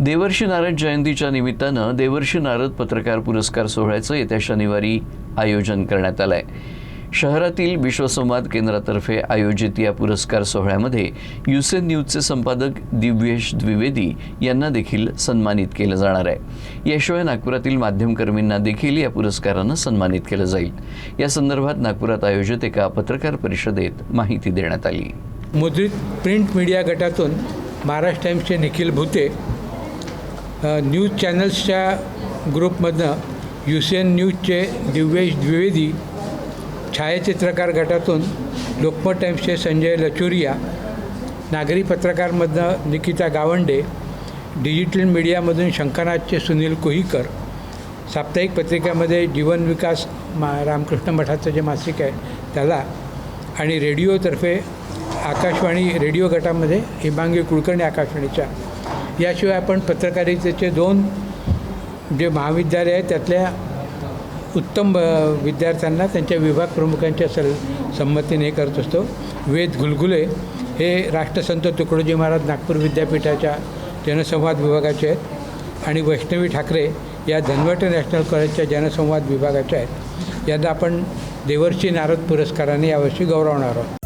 देवर्षी नारद जयंतीच्या निमित्तानं देवर्षी नारद पत्रकार पुरस्कार सोहळ्याचं येत्या शनिवारी आयोजन करण्यात आलं आहे। शहरातील विश्वसंवाद केंद्रातर्फे आयोजित या पुरस्कार सोहळ्यामध्ये युसेन न्यूजचे संपादक दिव्येश द्विवेदी यांना देखील सन्मानित केलं जाणार आहे। याशिवाय नागपुरातील माध्यमकर्मींना देखील या पुरस्कारानं सन्मानित केलं जाईल। या संदर्भात नागपुरात आयोजित एका पत्रकार परिषदेत माहिती देण्यात आली। मुद्रित प्रिंट मीडिया गटातून महाराष्ट्र टाइम्सचे निखिल भुते, न्यूज चॅनल्सच्या ग्रुपमधनं युसेन न्यूजचे दिव्येश द्विवेदी, छायाचित्रकार गटातून लोकमत टाइम्सचे संजय लचुरिया, नागरी पत्रकारमधनं निकिता गावंडे, डिजिटल मीडियामधून शंखनाथचे सुनील कोहीकर, साप्ताहिक पत्रिकेमध्ये जीवन विकास रामकृष्ण मठाचं जे मासिक आहे त्याला, आणि रेडिओतर्फे आकाशवाणी रेडिओ गटामध्ये हिमांगी कुलकर्णी आकाशवाणीच्या, याशिवाय आपण पत्रकारितेचे 2 जे महाविद्यालय आहेत त्यातल्या उत्तम विद्यार्थ्यांना त्यांच्या विभाग प्रमुखांच्या संमतीने करत असतो। वेद घुलघुले हे राष्ट्रसंत तुकडोजी महाराज नागपूर विद्यापीठाच्या जनसंवाद विभागाचे आहेत, आणि वैष्णवी ठाकरे या धनवटे नॅशनल कॉलेजच्या जनसंवाद विभागाच्या आहेत। यांना आपण देवर्षी नारद पुरस्काराने यावर्षी गौरवणार आहोत।